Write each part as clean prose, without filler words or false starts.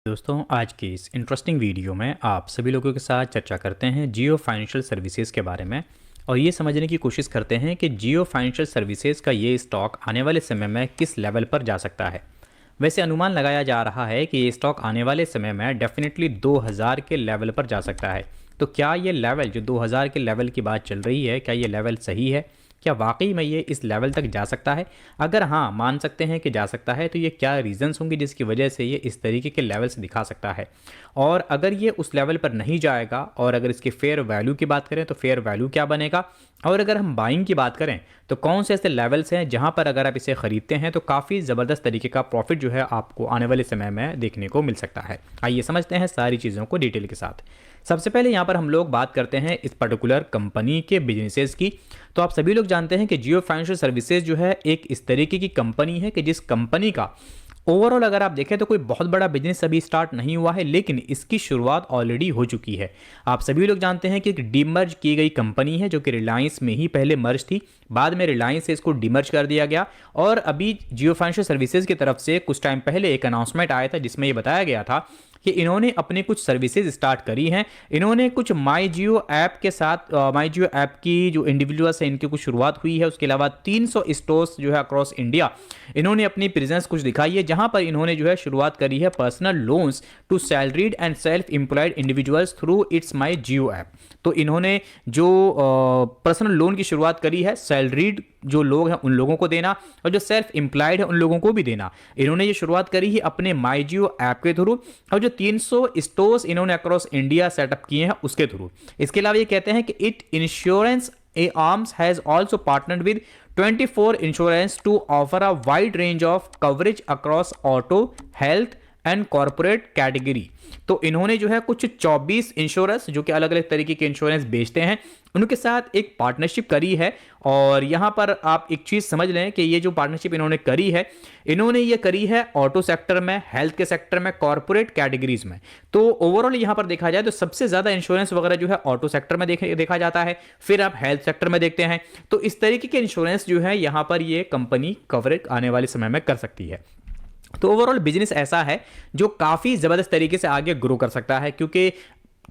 दोस्तों आज की इस इंटरेस्टिंग वीडियो में आप सभी लोगों के साथ चर्चा करते हैं जियो फाइनेंशियल सर्विसेज के बारे में और ये समझने की कोशिश करते हैं कि जियो फाइनेंशियल सर्विसेज का ये स्टॉक आने वाले समय में किस लेवल पर जा सकता है। वैसे अनुमान लगाया जा रहा है कि ये स्टॉक आने वाले समय में डेफिनेटली 2000 के लेवल पर जा सकता है। तो क्या ये लेवल जो 2000 के लेवल की बात चल रही है, क्या ये लेवल सही है? क्या वाकई में ये इस लेवल तक जा सकता है? अगर हाँ मान सकते हैं कि जा सकता है तो ये क्या रीजंस होंगे जिसकी वजह से ये इस तरीके के लेवल से दिखा सकता है? और अगर ये उस लेवल पर नहीं जाएगा और अगर इसके फेयर वैल्यू की बात करें तो फेयर वैल्यू क्या बनेगा? और अगर हम बाइंग की बात करें तो कौन से ऐसे लेवल्स हैं जहां पर अगर आप इसे खरीदते हैं तो काफ़ी ज़बरदस्त तरीके का प्रॉफिट जो है आपको आने वाले समय में देखने को मिल सकता है। आइए समझते हैं सारी चीज़ों को डिटेल के साथ। सबसे पहले यहाँ पर हम लोग बात करते हैं इस पर्टिकुलर कंपनी के बिजनेसेस की। तो आप सभी लोग जानते हैं कि जियो फाइनेंशियल सर्विसेज जो है एक इस तरीके की कंपनी है कि जिस कंपनी का ओवरऑल अगर आप देखें तो कोई बहुत बड़ा बिजनेस अभी स्टार्ट नहीं हुआ है, लेकिन इसकी शुरुआत ऑलरेडी हो चुकी है। आप सभी लोग जानते हैं कि एक डीमर्ज की गई कंपनी है जो कि रिलायंस में ही पहले मर्ज थी, बाद में रिलायंस से इसको डीमर्ज कर दिया गया और अभी जियो फाइनेंशियल सर्विसेज की तरफ से कुछ टाइम पहले एक अनाउंसमेंट आया था जिसमें ये बताया गया था कि इन्होंने अपने कुछ सर्विसेज स्टार्ट करी हैं। इन्होंने कुछ माई जियो ऐप के साथ माई जियो ऐप की जो इंडिविजुअल्स हैं इनकी कुछ शुरुआत हुई है। उसके अलावा 300 स्टोर्स जो है अक्रॉस इंडिया इन्होंने अपनी प्रेजेंस कुछ दिखाई है, जहां पर इन्होंने जो है शुरुआत करी है personal loans to salaried and self employed individuals through its my Jio app. तो इन्होंने जो पर्सनल लोन की शुरुआत करी है सैलरीड जो लोग हैं उन लोगों को देना और जो सेल्फ एम्प्लॉयड है उन लोगों को भी देना। इन्होंने ये शुरुआत करी है अपने माई जियो ऐप के थ्रू और जो 300 स्टोर्स इन्होंने अक्रॉस इंडिया सेटअप किए हैं उसके थ्रू। इसके अलावा ये कहते हैं कि it insurance a arms has also partnered with 24 insurance to offer a wide range of coverage across auto, health and corporate category. तो इन्होंने जो है कुछ 24 इंश्योरेंस जो कि अलग अलग तरीके के इंश्योरेंस बेचते हैं उनके साथ एक पार्टनरशिप करी है। और यहां पर आप एक चीज समझ लें कि ये जो पार्टनरशिप इन्होंने करी है, इन्होंने ये करी है ऑटो सेक्टर में, हेल्थ के सेक्टर में, कॉर्पोरेट कैटेगरीज में। तो ओवरऑल यहां पर देखा जाए तो सबसे ज्यादा इंश्योरेंस वगैरह जो है ऑटो सेक्टर में देखा जाता है, फिर आप हेल्थ सेक्टर में देखते हैं। तो इस तरीके के इंश्योरेंस जो है यहां पर ये कंपनी कवरेज आने वाले समय में कर सकती है। तो ओवरऑल बिजनेस ऐसा है जो काफ़ी ज़बरदस्त तरीके से आगे ग्रो कर सकता है, क्योंकि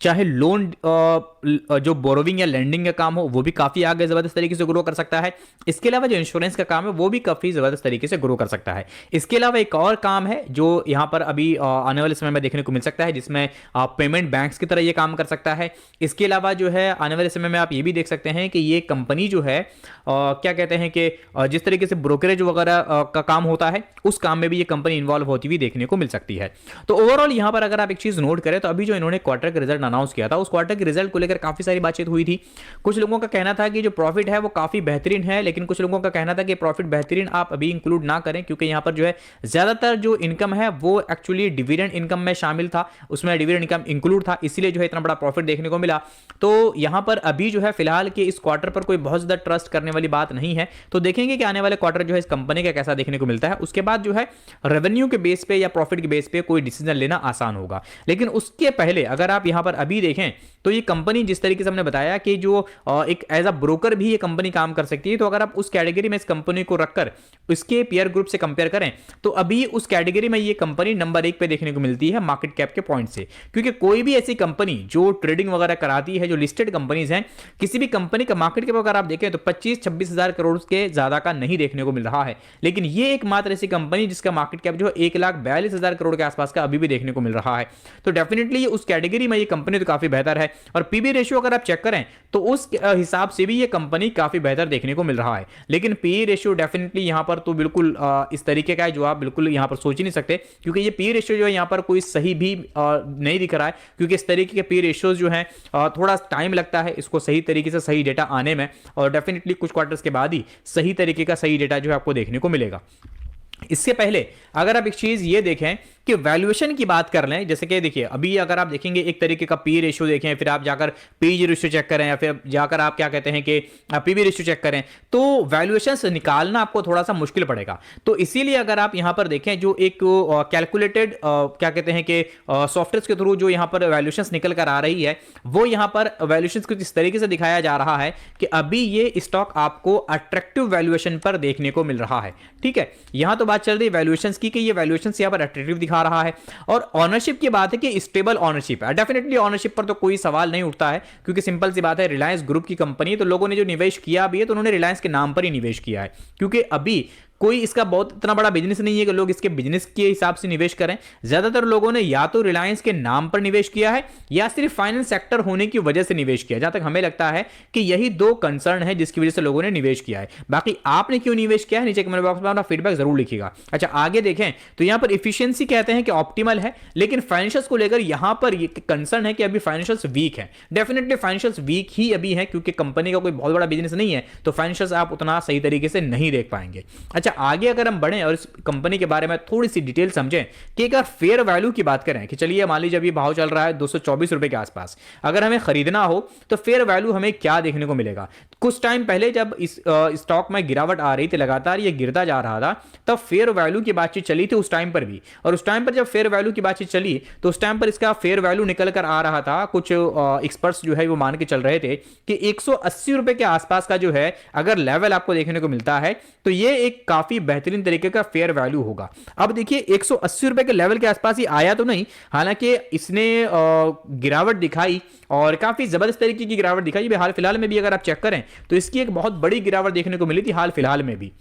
चाहे लोन जो बोरोविंग या लेंडिंग का काम हो वो भी काफ़ी आगे ज़बरदस्त तरीके से ग्रो कर सकता है। इसके अलावा जो इंश्योरेंस का काम है वो भी काफ़ी ज़बरदस्त तरीके से ग्रो कर सकता है। इसके अलावा एक और काम है जो यहाँ पर अभी आने वाले समय में देखने को मिल सकता है, जिसमें पेमेंट बैंक्स की तरह ये काम कर सकता है। इसके अलावा जो है आने वाले समय में आप ये भी देख सकते हैं कि ये कंपनी जो है क्या कहते हैं कि जिस तरीके से ब्रोकरेज वगैरह का काम होता है उस काम में भी ये कंपनी इन्वॉल्व होती हुई देखने को मिल सकती है। तो ओवरऑल यहाँ पर अगर आप एक चीज़ नोट करें तो अभी जो इन्होंने क्वार्टर का रिजल्ट अनाउंस किया था उस क्वार्टर के रिजल्ट को लेकर काफी सारी बातचीत हुई थी। कुछ लोगों का कहना था कि जो प्रॉफिट है वो काफी बेहतरीन है, लेकिन कुछ लोगों का कहना था कि प्रॉफिट बेहतरीन आप अभी इंक्लूड ना करें, क्योंकि यहां पर जो है ज्यादातर जो इनकम है वो एक्चुअली डिविडेंड इनकम में शामिल था, उसमें डिविडेंड इनकम इंक्लूड था, इसीलिए जो है इतना बड़ा प्रॉफिट देखने को मिला। तो यहां पर अभी जो है फिलहाल के इस क्वार्टर पर कोई बहुत ज्यादा ट्रस्ट करने वाली बात नहीं है। तो देखेंगे कि आने वाले क्वार्टर जो है इस कंपनी का कैसा देखने को मिलता है, उसके बाद जो है रेवेन्यू के बेस पे या प्रॉफिट के बेस पे कोई डिसीजन लेना आसान होगा। लेकिन उसके पहले अगर आप यहां पर अभी देखें तो ये कंपनी जिस तरीके से हमने बताया कि जो एक एज अ ब्रोकर भी ये कंपनी काम कर सकती है, तो अगर आप उस कैटेगरी में इस कंपनी को रखकर इसके पीयर ग्रुप से कंपेयर करें तो अभी उस कैटेगरी में ये कंपनी नंबर 1 पे देखने को मिलती है मार्केट कैप के पॉइंट से। क्योंकि कोई भी ऐसी कंपनी जो ट्रेडिंग वगैरह कराती है, जो लिस्टेड कंपनीज हैं, किसी भी कंपनी का मार्केट कैप अगर आप देखें तो 25-26 हजार करोड़ के ज्यादा का नहीं देखने को मिल रहा है। लेकिन ये एकमात्र ऐसी कंपनी जिसका मार्केट कैप जो है 1,42,000 करोड़ के आसपास का अभी भी देखने को मिल रहा है। तो डेफिनेटली उस कैटेगरी में ये कंपनी तो काफी बेहतर है। और पीबी रेशियो अगर आप चेक करें तो उस हिसाब से भी ये कंपनी काफी बेहतर देखने को मिल रहा है। लेकिन पी रेशियो डेफिनेटली यहां पर तो बिल्कुल इस तरीके का है जो आप बिल्कुल यहां पर सोच ही नहीं सकते, क्योंकि ये पी रेशियो जो है यहां पर कोई सही भी नहीं दिख रहा है। क्योंकि इस तरीके के पी रेशियोज जो है थोड़ा टाइम लगता है इसको सही तरीके से सही डेटा आने में, और डेफिनेटली कुछ क्वार्टर्स के बाद ही सही तरीके का सही डेटा जो है आपको देखने को मिलेगा। इससे पहले अगर आप एक चीज ये देखें कि वैल्यूएशन की बात कर लें, जैसे कि देखिए अभी अगर आप देखेंगे एक तरीके का पी रेशियो देखें, फिर आप जाकर पीजी रेशियो चेक करें, या फिर जाकर आप क्या कहते हैं कि पीबी रेशियो चेक करें, तो वैल्यूएशन से निकालना आपको थोड़ा सा मुश्किल पड़ेगा। तो इसीलिए अगर आप यहां पर देखें जो एक कैलकुलेटेड क्या कहते हैं कि सॉफ्टवेयर के थ्रू जो यहां पर वैल्यूएशन निकल कर आ रही है, वो यहां पर वैल्यूएशन कुछ इस तरीके से दिखाया जा रहा है कि अभी ये स्टॉक आपको अट्रैक्टिव वैल्यूएशन पर देखने को मिल रहा है। ठीक है, यहां तो बात चल रही है वैल्यूएशन की कि ये वैल्यूएशन यहां पर अट्रैक्टिव दिखा रहा है। और ऑनरशिप की बात है कि स्टेबल ऑनरशिप है, डेफिनेटली ऑनरशिप पर तो कोई सवाल नहीं उठता है, क्योंकि सिंपल सी बात है रिलायंस ग्रुप की कंपनी, तो लोगों ने जो निवेश किया भी है तो उन्होंने रिलायंस के नाम पर ही निवेश किया है, क्योंकि अभी कोई इसका बहुत इतना बड़ा बिजनेस नहीं है कि लोग इसके बिजनेस के हिसाब से निवेश करें। ज्यादातर लोगों ने या तो रिलायंस के नाम पर निवेश किया है या सिर्फ फाइनेंस सेक्टर होने की वजह से निवेश किया, जहां तक हमें लगता है कि यही दो कंसर्न है जिसकी वजह से लोगों ने निवेश किया है। बाकी आपने क्यों निवेश किया है नीचे कमेंट बॉक्स में अपना फीडबैक जरूर लिखिएगा। अच्छा आगे देखें तो यहां पर इफिशियंसी कहते हैं कि ऑप्टिमल है, लेकिन फाइनेंशियल्स को लेकर यहां पर कंसर्न है कि अभी फाइनेंशियल्स वीक है। डेफिनेटली फाइनेंशियल्स वीक ही अभी है, क्योंकि कंपनी का कोई बहुत बड़ा बिजनेस नहीं है, तो फाइनेंशियल्स आप उतना सही तरीके से नहीं देख पाएंगे। अच्छा आगे अगर हम और इस कंपनी के बारे में थोड़ी सी डिटेल समझें कि अगर फेयर वैल्यू की बात करें कि चलिए मान लीजिए अभी भाव चल रहा है 224 रुपए के आसपास, अगर हमें खरीदना हो तो फेयर वैल्यू हमें क्या देखने को मिलेगा। कुछ टाइम पहले जब इस स्टॉक में गिरावट आ रही थी, लगातार ये गिरता जा रहा था, तब फेयर वैल्यू की बातचीत चली थी उस टाइम पर भी। और उस टाइम पर जब फेयर वैल्यू की बातचीत चली तो उस टाइम पर इसका फेयर वैल्यू निकल कर आ रहा था, कुछ एक्सपर्ट्स जो है वो मान के चल रहे थे कि 180 रुपए के आसपास का जो है अगर लेवल आपको देखने को मिलता है तो ये एक काफी बेहतरीन तरीके का फेयर वैल्यू होगा। अब देखिए 180 रुपए के लेवल के आसपास ही आया तो नहीं, हालांकि इसने गिरावट दिखाई और काफी जबरदस्त तरीके की गिरावट दिखाई। हाल फिलहाल में भी अगर आप चेक करें तो इसकी एक बहुत बड़ी गिरावट देखने को मिली थी हाल फिलहाल में भी।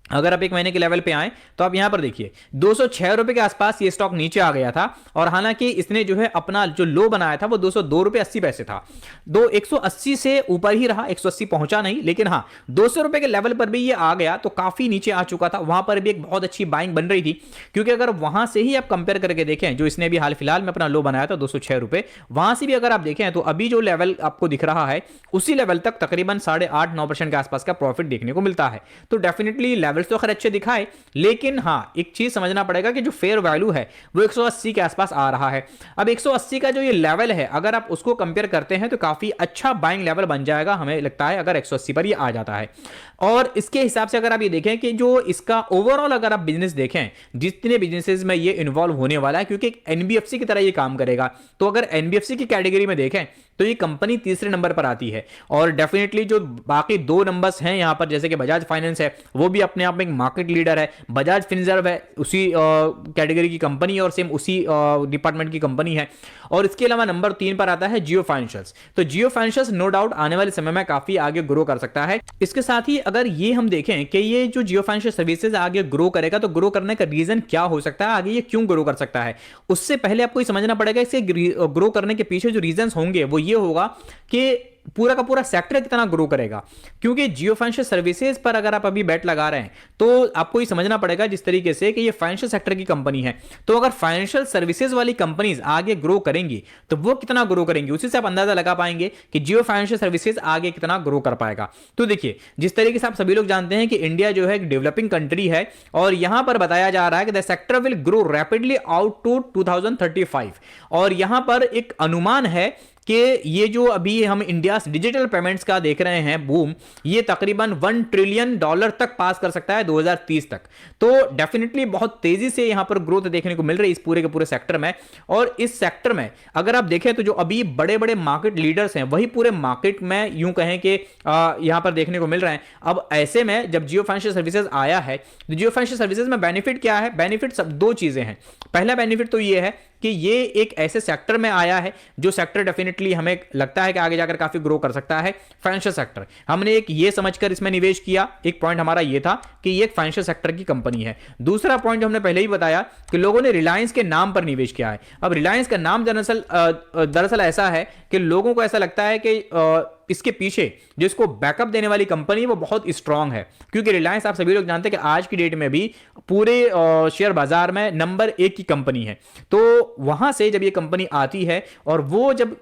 अगर आप एक महीने के लेवल पे आए तो आप यहां पर देखिए 206 रुपए के आसपास ये स्टॉक नीचे आ गया था, और हालांकि इसने जो है अपना जो लो बनाया था वो 202 रुपए 80 पैसे था। 180 से ऊपर ही रहा, 180 पहुंचा नहीं, लेकिन हाँ 200 रुपए के लेवल पर भी ये आ गया तो काफी नीचे आ चुका था। वहां पर भी एक बहुत अच्छी बाइंग बन रही थी, क्योंकि अगर वहां से ही आप कंपेयर करके देखें जो इसने भी हाल फिलहाल में अपना लो बनाया था 206 रुपए, वहां से भी अगर आप देखें तो अभी जो लेवल आपको दिख रहा है उसी लेवल तक तकरीबन 8.5-9% के आसपास का प्रॉफिट देखने को मिलता है। तो डेफिनेटली लेवल्स तो खैर अच्छे दिखाए, लेकिन हां एक चीज समझना पड़ेगा कि जो फेयर वैल्यू है वो 180 के आसपास आ रहा है। अब 180 का जो ये लेवल है अगर आप उसको कंपेयर करते हैं तो काफी अच्छा बाइंग लेवल बन जाएगा, हमें लगता है अगर 180 पर ये आ जाता है। और इसके हिसाब से अगर आप ये देखें कि जो इसका ओवरऑल अगर आप बिजनेस देखें, जितने बिजनेसेस में ये इन्वॉल्व होने वाला है, क्योंकि एनबीएफसी की तरह ये काम करेगा, तो अगर एनबीएफसी की कैटेगरी में देखें तो ये कंपनी तीसरे नंबर पर आती है। और डेफिनेटली जो बाकी दो नंबर्स हैं यहां पर, जैसे कि बजाज फाइनेंस है, वो भी अपने आप में एक मार्केट लीडर है, बजाज फिनसर्व है उसी कैटेगरी की कंपनी है और सेम उसी डिपार्टमेंट की कंपनी है। और इसके अलावा नंबर 3 पर आता है जियो फाइनेंशियल्स। तो जियो फाइनेंशियल्स नो डाउट आने वाले समय में काफी आगे ग्रो कर सकता है। इसके साथ ही अगर ये हम देखें कि ये जो जियो फाइनेंशियल सर्विसेज आगे ग्रो करेगा तो ग्रो करने का रीजन क्या हो सकता है, आगे ये क्यों ग्रो कर सकता है, उससे पहले आपको ये समझना पड़ेगा इसे ग्रो करने के पीछे जो रीजंस होंगे वो ये होगा कि पूरा का पूरा सेक्टर कितना ग्रो करेगा। क्योंकि जियो फाइनेंशियल सर्विसेज पर अगर आप अभी बेट लगा रहे हैं तो आपको ये समझना पड़ेगा जिस तरीके से कि ये फाइनेंशियल सेक्टर की कंपनी है, तो अगर फाइनेंशियल सर्विसेज वाली कंपनीज आगे ग्रो करेंगी तो वो कितना ग्रो करेंगी, उसी से आप अंदाजा लगा पाएंगे कि जियो फाइनेंशियल सर्विसेज आगे कितना ग्रो कर पाएगा। तो देखिए जिस तरीके से आप सभी लोग जानते हैं कि इंडिया जो है एक डेवलपिंग कंट्री है, और यहां पर बताया जा रहा है कि the sector will grow rapidly out to 2035, और यहां पर एक अनुमान है कि ये जो अभी हम इंडिया डिजिटल पेमेंट्स का देख रहे हैं बूम, ये तकरीबन $1 ट्रिलियन तक पास कर सकता है 2030 तक। तो डेफिनेटली बहुत तेजी से यहां पर ग्रोथ देखने को मिल रही है इस पूरे के पूरे सेक्टर में। और इस सेक्टर में अगर आप देखें तो जो अभी बड़े बड़े मार्केट लीडर्स हैं वही पूरे मार्केट में यूं कहें कि यहां पर देखने को मिल रहे हैं। अब ऐसे में जब जियो फाइनेंशियल सर्विसेज आया है तो जियो फाइनेंशियल सर्विसेज में बेनिफिट क्या है, बेनिफिट सब दो चीजें हैं। पहला बेनिफिट तो ये है कि ये एक ऐसे सेक्टर में आया है जो सेक्टर डेफिनेटली हमें लगता है कि आगे जाकर काफी ग्रो कर सकता है। फाइनेंशियल सेक्टर हमने एक ये समझकर इसमें निवेश किया, एक पॉइंट हमारा ये था कि ये एक फाइनेंशियल सेक्टर की कंपनी है। दूसरा पॉइंट जो हमने पहले ही बताया कि लोगों ने रिलायंस के नाम पर निवेश किया है। अब रिलायंस का नाम दरअसल ऐसा है कि लोगों को ऐसा लगता है कि इसके पीछे जो इसको बैकअप देने वाली कंपनी है वो बहुत स्ट्रांग है, क्योंकि रिलायंस आप सभी लोग जानते हैं कि आज की डेट में भी पूरे शेयर बाजार में नंबर 1 की कंपनी है। तो वहां से जब ये कंपनी आती है और वो जब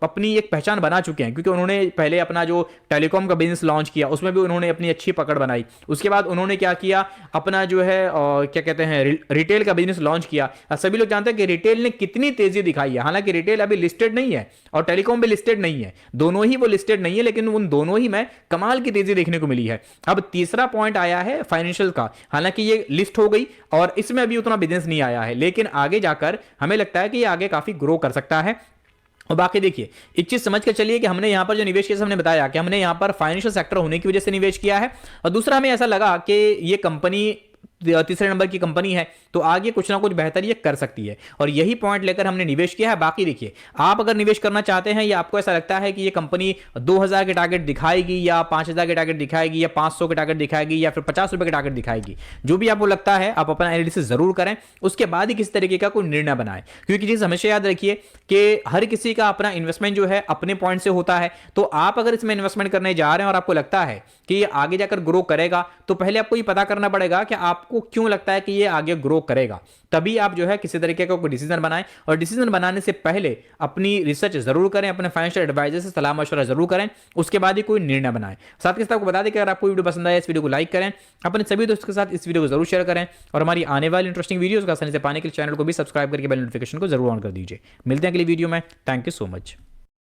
अपनी एक पहचान बना चुके हैं, क्योंकि उन्होंने पहले अपना जो टेलीकॉम का बिजनेस लॉन्च किया उसमें भी उन्होंने अपनी अच्छी पकड़ बनाई। उसके बाद उन्होंने क्या किया, अपना जो है क्या कहते हैं रिटेल का बिजनेस लॉन्च किया। सभी लोग जानते हैं कि रिटेल ने कितनी तेजी दिखाई है, हालांकि रिटेल अभी लिस्टेड नहीं है और टेलीकॉम भी लिस्टेड नहीं है, दोनों ही वो लिस्टेड नहीं है, लेकिन उन दोनों ही में कमाल की तेजी देखने को मिली है। अब तीसरा पॉइंट आया है फाइनेंशियल का, हालांकि ये लिस्ट हो गई और इसमें अभी उतना बिजनेस नहीं आया है, लेकिन आगे जाकर हमें लगता है कि ये आगे काफी ग्रो कर सकता है। और बाकी देखिए एक चीज समझ कर चलिए कि हमने यहां पर जो निवेश किया, हमने बताया कि हमने यहां पर फाइनेंशियल सेक्टर होने की वजह से निवेश किया है, और दूसरा हमें ऐसा लगा कि ये कंपनी तीसरे नंबर की कंपनी है तो आगे कुछ ना कुछ बेहतर ये कर सकती है, और यही पॉइंट लेकर हमने निवेश किया है। बाकी देखिए, आप अगर निवेश करना चाहते हैं या आपको ऐसा लगता है कि ये कंपनी 2000 के टारगेट दिखाएगी या 5000 के टारगेट दिखाएगी या 500 के टारगेट दिखाएगी या फिर 50 रुपए के टारगेट दिखाएगी, जो भी आपको लगता है आप अपना एनालिसिस जरूर करें, उसके बाद ही किसी तरीके का कोई निर्णय बनाएं। क्योंकि चीज हमेशा याद रखिए कि हर किसी का अपना इन्वेस्टमेंट जो है अपने पॉइंट से होता है। तो आप अगर इसमें इन्वेस्टमेंट करने जा रहे हैं और आपको लगता है कि ये आगे जाकर ग्रो करेगा, तो पहले आपको ये पता करना पड़ेगा कि आपको क्यों लगता है कि ये आगे ग्रो करेगा, तभी आप जो है किसी तरीके का कोई डिसीजन बनाएं। और डिसीजन बनाने से पहले अपनी रिसर्च जरूर करें, अपने फाइनेंशियल एडवाइजर से सलाह मशवरा जरूर करें, उसके बाद ही कोई निर्णय बनाएं। साथ के साथ आपको बता दें कि अगर आपको वीडियो पसंद आए इस वीडियो को लाइक करें, अपने सभी दोस्तों के साथ इस वीडियो को जरूर शेयर करें, और हमारी आने वाली इंटरेस्टिंग वीडियोस को आसानी से पाने के लिए चैनल को भी सब्सक्राइब करके बेल नोटिफिकेशन को जरूर ऑन कर दीजिए। मिलते हैं अगली वीडियो में। Thank you so much.